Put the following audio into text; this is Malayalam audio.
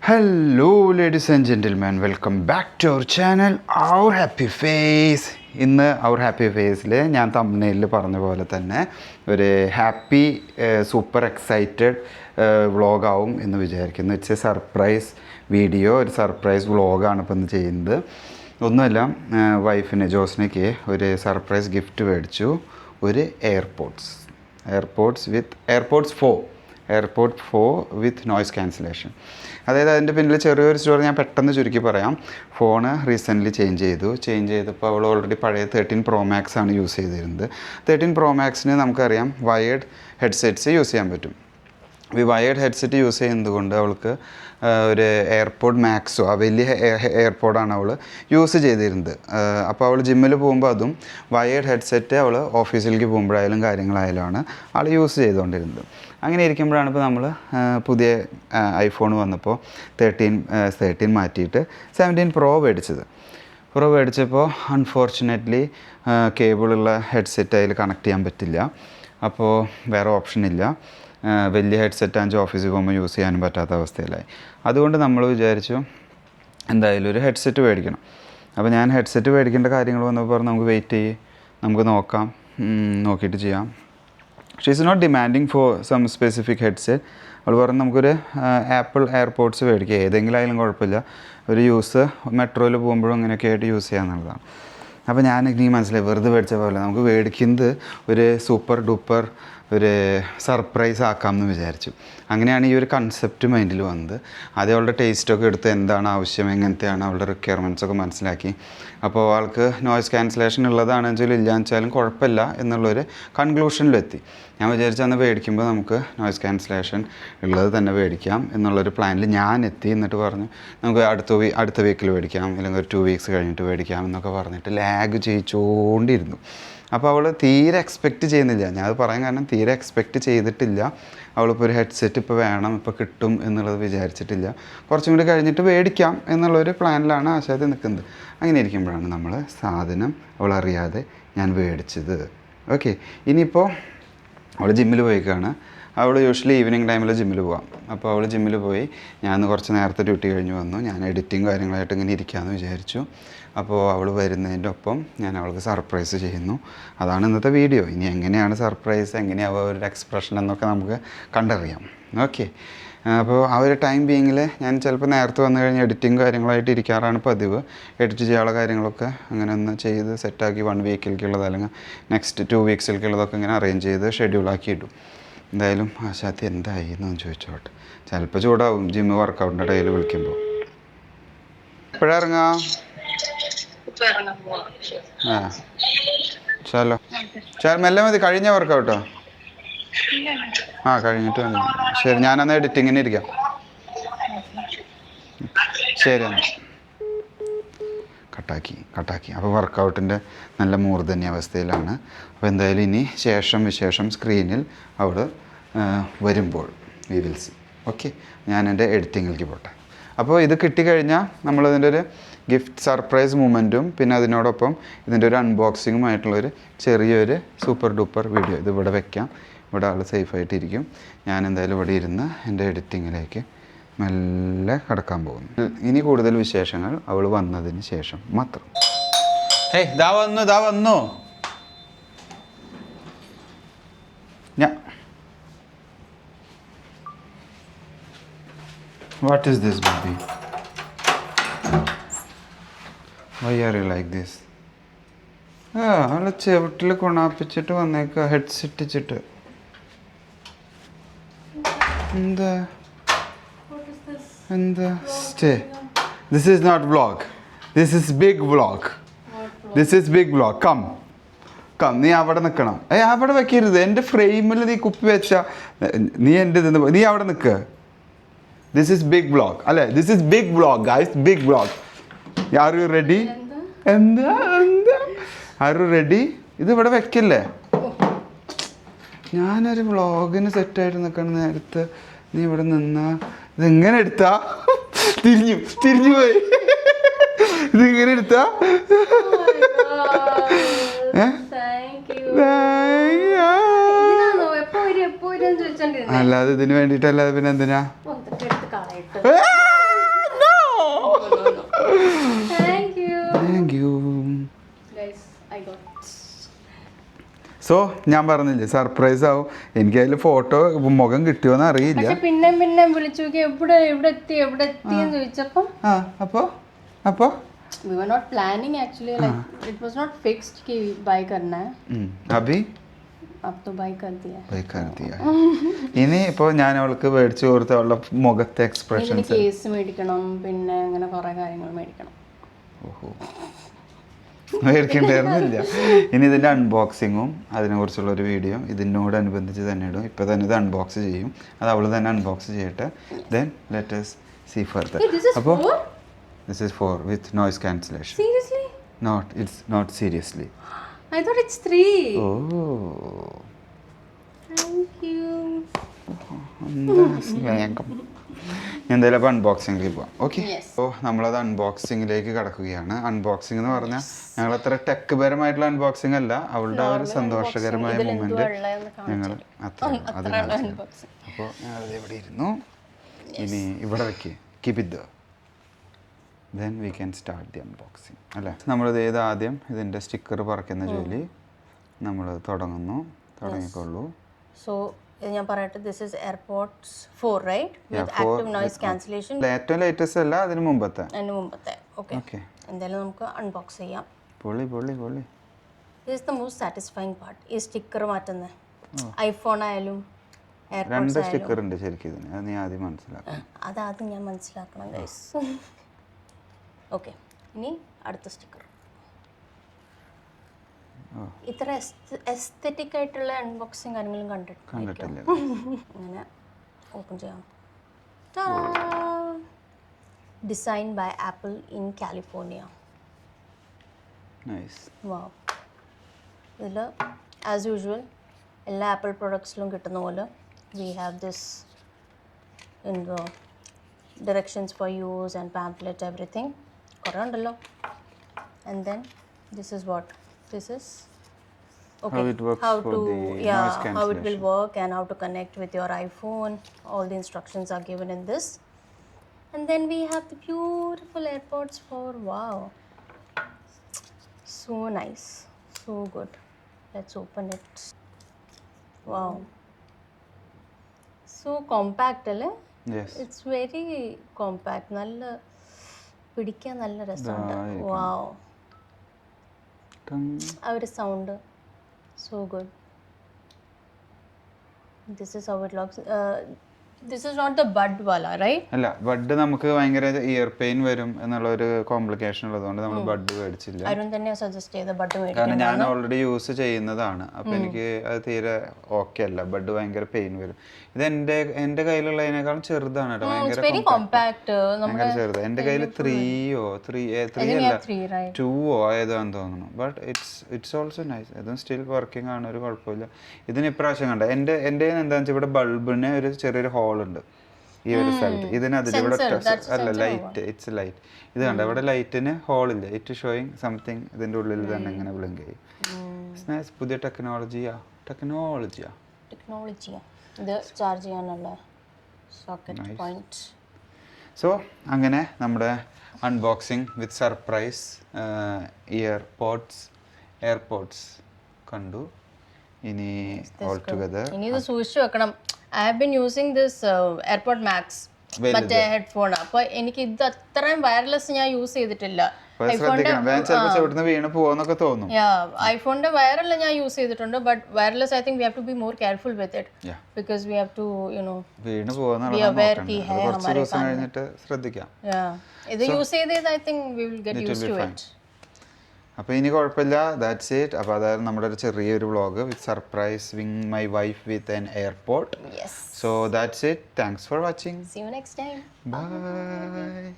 Hello ladies and gentleman, welcome back to our channel our happy face. ഇന്ന് അവർ ഹാപ്പി ഫേസിൽ ഞാൻ തംബ്നെയിലിൽ പറഞ്ഞ പോലെ തന്നെ ഒരു ഹാപ്പി സൂപ്പർ എക്സൈറ്റഡ് വ്ളോഗാവും എന്ന് വിചാരിക്കുന്നു. ഇറ്റ്സ് എ സർപ്രൈസ് വീഡിയോ, ഒരു സർപ്രൈസ് വ്ളോഗാണ് ഇപ്പോൾ ഇന്ന് ചെയ്യുന്നത്. ഒന്നുമല്ല, വൈഫിന് ജോസ്നയ്ക്ക് ഒരു സർപ്രൈസ് ഗിഫ്റ്റ് മേടിച്ചു. ഒരു എയർപോഡ്സ് 4 വിത്ത് നോയ്സ് ക്യാൻസലേഷൻ. അതായത് അതിൻ്റെ പിന്നിൽ ചെറിയൊരു സ്റ്റോറി ഞാൻ പെട്ടെന്ന് ചുരുക്കി പറയാം. ഫോണ് റീസെൻ്റ്ലി ചേഞ്ച് ചെയ്തപ്പോൾ അവൾ ഓൾറെഡി പഴയ 13 Pro Max ആണ് യൂസ് ചെയ്തിരുന്നത്. 13 Pro Maxന് നമുക്കറിയാം വയേർഡ് ഹെഡ്സെറ്റ്സ് യൂസ് ചെയ്യാൻ പറ്റും. ഈ വയേർഡ് ഹെഡ്സെറ്റ് യൂസ് ചെയ്യുന്നത് കൊണ്ട് അവൾക്ക് ഒരു എയർപോഡ് മാക്സോ, ആ വലിയ എയർപോഡാണ് അവൾ യൂസ് ചെയ്തിരുന്നത്. അപ്പോൾ അവൾ ജിമ്മിൽ പോകുമ്പോൾ അതും വയേർഡ് ഹെഡ്സെറ്റ് അവൾ ഓഫീസിലേക്ക് പോകുമ്പോഴായാലും കാര്യങ്ങളായാലുമാണ് ആൾ യൂസ് ചെയ്തുകൊണ്ടിരുന്നത്. അങ്ങനെ ഇരിക്കുമ്പോഴാണ് ഇപ്പോൾ നമ്മൾ പുതിയ ഐഫോൺ വന്നപ്പോൾ 13 മാറ്റിയിട്ട് 17 Pro മേടിച്ചപ്പോൾ അൺഫോർച്ചുനേറ്റ്ലി കേബിളുള്ള ഹെഡ്സെറ്റ് അതിൽ കണക്ട് ചെയ്യാൻ പറ്റില്ല. അപ്പോൾ വേറെ ഓപ്ഷനില്ല. വലിയ ഹെഡ്സെറ്റ് ആണെങ്കിൽ ഓഫീസിൽ പോകുമ്പോൾ യൂസ് ചെയ്യാനും പറ്റാത്ത അവസ്ഥയിലായി. അതുകൊണ്ട് നമ്മൾ വിചാരിച്ചു എന്തായാലും ഒരു ഹെഡ്സെറ്റ് മേടിക്കണം. അപ്പോൾ ഞാൻ ഹെഡ്സെറ്റ് മേടിക്കേണ്ട കാര്യങ്ങൾ വന്നപ്പോൾ നമുക്ക് വെയിറ്റ് നമുക്ക് നോക്കിയിട്ട് ചെയ്യാം. She is not demanding for some specific headset. അവൾ പറഞ്ഞു നമുക്കൊരു ആപ്പിൾ എയർപോഡ്സ് മേടിക്കുക, ഏതെങ്കിലും ആയാലും കുഴപ്പമില്ല, ഒരു മെട്രോയിൽ പോകുമ്പോഴും അങ്ങനെയൊക്കെ ആയിട്ട് യൂസ് ചെയ്യാമെന്നുള്ളതാണ്. അപ്പോൾ എനിക്ക് മനസ്സിലായി, വെറുതെ മേടിച്ച പോലെ നമുക്ക് മേടിക്കുന്നത് ഒരു സൂപ്പർ ഡൂപ്പർ ഒരു സർപ്രൈസ് ആക്കാമെന്ന് വിചാരിച്ചു. അങ്ങനെയാണ് ഈ ഒരു കൺസെപ്റ്റ് മൈൻഡിൽ വന്നത്. ആദ്യം അവളുടെ ടേസ്റ്റൊക്കെ എടുത്ത് എന്താണ് ആവശ്യം, എങ്ങനത്തെയാണ് അവളുടെ റിക്വയർമെൻറ്റ്സൊക്കെ മനസ്സിലാക്കി. അപ്പോൾ ആൾക്ക് നോയ്സ് ക്യാൻസലേഷൻ ഉള്ളതാണെന്ന് വെച്ചാലും ഇല്ലയെന്ന് വെച്ചാലും കുഴപ്പമില്ല എന്നുള്ളൊരു കൺക്ലൂഷനിലെത്തി. ഞാൻ വിചാരിച്ചു അന്ന് മേടിക്കുമ്പോൾ നമുക്ക് നോയ്സ് ക്യാൻസലേഷൻ ഉള്ളത് തന്നെ മേടിക്കാം എന്നുള്ളൊരു പ്ലാനിൽ ഞാൻ എത്തി. എന്നിട്ട് പറഞ്ഞു നമുക്ക് അടുത്ത വീക്കിൽ മേടിക്കാം, അല്ലെങ്കിൽ ഒരു 2 weeks കഴിഞ്ഞിട്ട് മേടിക്കാം എന്നൊക്കെ പറഞ്ഞിട്ട് ലാഗ് ചെയ്യിച്ചുകൊണ്ടിരുന്നു. അപ്പോൾ അവൾ തീരെ എക്സ്പെക്റ്റ് ചെയ്യുന്നില്ല. ഞാനത് പറയാൻ കാരണം തീരെ എക്സ്പെക്റ്റ് ചെയ്തിട്ടില്ല. അവളിപ്പോൾ ഒരു ഹെഡ്സെറ്റ് ഇപ്പോൾ വേണം, ഇപ്പോൾ കിട്ടും എന്നുള്ളത് വിചാരിച്ചിട്ടില്ല. കുറച്ചും കൂടി കഴിഞ്ഞിട്ട് മേടിക്കാം എന്നുള്ളൊരു പ്ലാനിലാണ് ആശാദ് നിൽക്കുന്നത്. അങ്ങനെ ഇരിക്കുമ്പോഴാണ് നമ്മൾ സാധനം അവളറിയാതെ ഞാൻ മേടിച്ചത്. ഓക്കെ, ഇനിയിപ്പോൾ അവൾ ജിമ്മിൽ പോയിക്കാണ്. അവൾ യൂഷ്വലി ഈവനിങ് ടൈമിൽ ജിമ്മിൽ പോകാം. അപ്പോൾ അവൾ ജിമ്മിൽ പോയി, ഞാൻ കുറച്ച് നേരത്തെ ഡ്യൂട്ടി കഴിഞ്ഞ് വന്നു. ഞാൻ എഡിറ്റിങ് കാര്യങ്ങളായിട്ട് ഇങ്ങനെ ഇരിക്കാമെന്ന് വിചാരിച്ചു. അപ്പോൾ അവൾ വരുന്നതിൻ്റെ ഒപ്പം ഞാൻ അവൾക്ക് സർപ്രൈസ് ചെയ്യുന്നു. അതാണ് ഇന്നത്തെ വീഡിയോ. ഇനി എങ്ങനെയാണ് സർപ്രൈസ്, എങ്ങനെയാവും ഒരു എക്സ്പ്രഷൻ എന്നൊക്കെ നമുക്ക് കണ്ടറിയാം. ഓക്കെ, അപ്പോൾ ആ ഒരു ടൈം ബീങ്ങിൽ ഞാൻ ചിലപ്പോൾ നേരത്തെ വന്നു കഴിഞ്ഞാൽ എഡിറ്റിങ് കാര്യങ്ങളായിട്ട് ഇരിക്കാറാണ് പതിവ്. എഡിറ്റ് ചെയ്യാനുള്ള കാര്യങ്ങളൊക്കെ അങ്ങനെ ഒന്ന് ചെയ്ത് സെറ്റാക്കി 1 വീക്കിലേക്കുള്ളത് അല്ലെങ്കിൽ നെക്സ്റ്റ് 2 വീക്സിലേക്കുള്ളതൊക്കെ ഇങ്ങനെ അറേഞ്ച് ചെയ്ത് ഷെഡ്യൂളാക്കി ഇടും. എന്തായാലും ആശാത്തി എന്തായി എന്നൊന്ന് ചോദിച്ചോട്ടെ. ചിലപ്പോൾ ചൂടാവും ജിമ്മ് വർക്കൗട്ടിൻ്റെ ഇടയിൽ വിളിക്കുമ്പോൾ. എപ്പോഴാണ് ഇറങ്ങാം? മെല്ലെ മതി, കഴിഞ്ഞ വർക്കൗട്ടോ? കഴിഞ്ഞിട്ട് വന്നു. ശരി, ഞാനന്ന് എഡിറ്റിങ്ങിന് ഇരിക്കാം. ശരി, എന്നാൽ കട്ടാക്കി. അപ്പോൾ വർക്കൗട്ടിൻ്റെ നല്ല മൂർധന്യാവസ്ഥയിലാണ്. അപ്പോൾ എന്തായാലും ഇനി വിശേഷം സ്ക്രീനിൽ അവൾ വരുമ്പോൾ വി വിൽ സി. ഓക്കെ, ഞാൻ എൻ്റെ എഡിറ്റിങ്ങിലേക്ക് പോട്ടെ. അപ്പോൾ ഇത് കിട്ടിക്കഴിഞ്ഞാൽ നമ്മളതിൻ്റെ ഒരു ഗിഫ്റ്റ് സർപ്രൈസ് മൂമെൻറ്റും പിന്നെ അതിനോടൊപ്പം ഇതിൻ്റെ ഒരു അൺബോക്സിങ്ങുമായിട്ടുള്ളൊരു ചെറിയൊരു സൂപ്പർ ഡൂപ്പർ വീഡിയോ ഇത് ഇവിടെ വെക്കാം. ഇവിടെ ആൾ സേഫായിട്ടിരിക്കും. ഞാൻ എന്തായാലും ഇവിടെ ഇരുന്ന് എൻ്റെ എഡിറ്റിങ്ങിലേക്ക് മെല്ലെ കടക്കാൻ പോകുന്നു. ഇനി കൂടുതൽ വിശേഷങ്ങൾ അവൾ വന്നതിന് ശേഷം മാത്രം. ദാ വന്നു. What is this, baby? Why are you like this? അവളെ ചെവിട്ടിൽ കൊണാപ്പിച്ചിട്ട് വന്നേക്ക, ഹെഡ്സെറ്റ് ഇട്ടിട്ട്. എന്താ stay? This is not vlog. This is big vlog. Come. നീ അവിടെ നിൽക്കണം. അവിടെ വെക്കരുത്. എൻ്റെ ഫ്രെയിമിൽ നീ കുപ്പി വെച്ച നീ അവിടെ നിൽക്കുക. This is big vlog. അല്ലേ, this is big vlog, guys. Big vlog. Are you ready? Are you ready? ഇത് ഇവിടെ വെക്കല്ലേ. ഞാനൊരു വ്ളോഗിന് സെറ്റായിട്ട് നിൽക്കണ നേരത്ത് നീ ഇവിടെ നിന്നാ ഇതെങ്ങനെ എടുത്താ? തിരിഞ്ഞു പോയി. ഇതിങ്ങനെ എടുത്താ? അല്ലാതെ ഇതിന് വേണ്ടിയിട്ടല്ലാതെ പിന്നെ എന്തിനാ? സോ ഞാൻ പറഞ്ഞില്ലേ സർപ്രൈസ് ആവും. എനിക്ക് അതിൽ ഫോട്ടോ മുഖം കിട്ടിയോന്ന് അറിയില്ല. പിന്നെ വിളിച്ചു എവിടെ എത്തിയെന്ന് ചോദിച്ചപ്പം അപ്പോ we were not planning actually, like it was not fixed कि buy करना है. अभी अब तो buy कर दिया. ഇനി ഇപ്പോൾ ഞാൻ അവൾക്ക് മേടിച്ചു കൊടുത്ത അവളുടെ മുഖത്തെ എക്സ്പ്രഷൻസ്, കേസ് മേടിക്കണം, പിന്നെ അങ്ങനെ കുറെ കാര്യങ്ങൾ മേടിക്കണം. ഓഹോ മേടിക്കണ്ടായിരുന്നില്ല. ഇനി ഇതിൻ്റെ അൺബോക്സിങ്ങും അതിനെക്കുറിച്ചുള്ള ഒരു വീഡിയോ ഇതിനോടനുബന്ധിച്ച് തന്നെ ഇടും. ഇപ്പോൾ തന്നെ ഇത് അൺബോക്സ് ചെയ്യും. അത് അവൾ തന്നെ അൺബോക്സ് ചെയ്യട്ടെ. Then let us see further. അപ്പോൾ this is 4 with noise cancellation. Seriously? It's not seriously. I thought it's 3. Oh. Thank you. എന്തായാലും അപ്പോൾ അൺബോക്സിങ്ങിലേക്ക് പോവാം. Okay, Yes. അപ്പോൾ നമ്മളത് അൺബോക്സിങ്ങിലേക്ക് കടക്കുകയാണ്. അൺബോക്സിംഗ് എന്ന് പറഞ്ഞാൽ ഞങ്ങളത്ര ടെക് പരമായിട്ടുള്ള അൺബോക്സിംഗ് അല്ല, അവളുടെ ആ ഒരു സന്തോഷകരമായ മൊമെന്റ് ഞങ്ങൾ അത് കാണിച്ചു. അപ്പോൾ ഞങ്ങളത് ഇവിടെ ഇരുന്നു. ഇനി ഇവിടെ വയ്ക്കുക, keep it there. Then we can start the unboxing അല്ലേ. നമ്മളിത് ആദ്യം ഇതിൻ്റെ സ്റ്റിക്കർ പറക്കുന്ന ജോലി നമ്മൾ തുടങ്ങിക്കൊള്ളൂ. സോ ഞാൻ പറയട്ടെ, this is AirPods 4 right, with active noise cancellation. ഏറ്റവും ലേറ്റസ്റ്റ് അല്ല, അതിന് മുമ്പത്തെ. ഓക്കെ, എന്തായാലും നമുക്ക് അൺബോക്സ് ചെയ്യാം. പൊളി this is the most satisfying part, ഈ സ്റ്റിക്കർ മാറ്റുന്നത്. ഐഫോൺ ആയാലും രണ്ട് സ്റ്റിക്കർ ഉണ്ട് ശരിക്കും ഇതിന്, അത് നീ ആദ്യം മനസ്സിലാക്കണം. അതാദ്യം ഞാൻ മനസ്സിലാക്കണം ഗൈസ്. ഓക്കെ, ഇനി അടുത്ത സ്റ്റിക്കർ. ഇത്ര എസ്തെറ്റിക് ആയിട്ടുള്ള അൺബോക്സിങ് കാര്യങ്ങളും കണ്ടിട്ടില്ല. അങ്ങനെ ഓപ്പൺ ചെയ്യാം. Design by Apple in California. Wow. ഇതിൽ ആസ് യൂഷ്വൽ എല്ലാ ആപ്പിൾ പ്രൊഡക്ട്സിലും കിട്ടുന്ന പോലെ we have this in the directions for use and pamphlet, everything. കുറേ ഉണ്ടല്ലോ. And then this is what this is. Okay, how it works, how for to the noise cancellation. how it will work and how to connect with your iPhone. All the instructions are given in this. And then we have the beautiful AirPods 4. Wow, so nice, so good. Let's open it. Wow, so compact alle. Yes. It's very compact. നല്ല പിടിക്കാൻ നല്ല രസമുണ്ട്. വാവ്, ആ ഒരു sound so good. This is how it looks. This is not the bud വാല റൈറ്റ്? അല്ല, ബഡ് നമുക്ക് ഭയങ്കര ഇയർ പെയിൻ വരും എന്നുള്ള ഒരു കോംപ്ലിക്കേഷൻ ഉള്ളതുകൊണ്ട് നമ്മൾ ബഡ് മേടിച്ചില്ല. അരുൺ തന്നെ സജസ്റ്റ് ചെയ്ത ബഡ് മേടിക്കാൻ. കാരണം ഞാൻ ഓൾറെഡി യൂസ് ചെയ്യുന്നതാണ്. അപ്പോൾ എനിക്ക് അത് തീരെ ഓക്കെ അല്ല, ബഡ് ഭയങ്കര പെയിൻ വരും. ഇത് എൻ്റെ കയ്യിലുള്ളതിനേക്കാളും ചെറുതാണ് കേട്ടോ, ഭയങ്കര ചെറുത്. എൻ്റെ കയ്യിൽ 3 അല്ല 2 ഏതാന്ന് തോന്നുന്നു. But it's also nice. ഇതും സ്റ്റിൽ വർക്കിംഗ് ആണ്, ഒരു കുഴപ്പമില്ല. ഇതിന് ഇപ്രാവശ്യം കണ്ട എൻ്റെ എന്താണെന്ന് വെച്ചാൽ ഇവിടെ ബൾബിന് ഒരു ചെറിയൊരു ഹോൾ ഉണ്ട് ഈ ഒരു സ്ഥലത്ത്. ഇതിനകത്ത് ഇവിടെ അല്ല ലൈറ്റ്, ഇറ്റ്സ് ലൈറ്റ്. ഇത് കണ്ട ഇവിടെ ലൈറ്റിന് ഹോളില്ല, ഇറ്റ് ഷോയിങ് സംതിങ് ഇതിൻ്റെ ഉള്ളിൽ തന്നെ ഇങ്ങനെ ബ്ലിങ്ക് ചെയ്യും. പുതിയ ടെക്നോളജിയാ. ഇത് ചാർജ് ചെയ്യാനുള്ള സോക്കറ്റ് പോയിന്റ്. സോ അങ്ങനെ നമ്മുടെ അൺബോക്സിങ് വിത്ത് സർപ്രൈസ് എയർപോഡ്സ് കണ്ടു. ഇനി ഓൾ ടുഗദർ ഇനി ഇത് സൂക്ഷിച്ചു വെക്കണം. I have been using this AirPod max, മറ്റേ ഹെഡ്ഫോൺ. അപ്പോൾ എനിക്ക് ഇത് അത്രയും വയർലെസ് ഞാൻ യൂസ് ചെയ്തിട്ടില്ല. ഐഫോണിന്റെ വയറല്ല ഞാൻ യൂസ് ചെയ്തിട്ടുണ്ട്, but wireless I think we have to be more careful with it, because we have to be aware കി ഹൈ ഹമാരെ ശ്രദ്ധിക്കാം. ഇത് യൂസ് ചെയ്ത് I think we will get used to it. അപ്പോൾ ഇനി കുഴപ്പമില്ല. That's it. അപ്പോൾ അതായത് നമ്മുടെ ഒരു ചെറിയൊരു vlog with surprising my wife with an airport. So that's it. Thanks for watching. See you next time. Bye.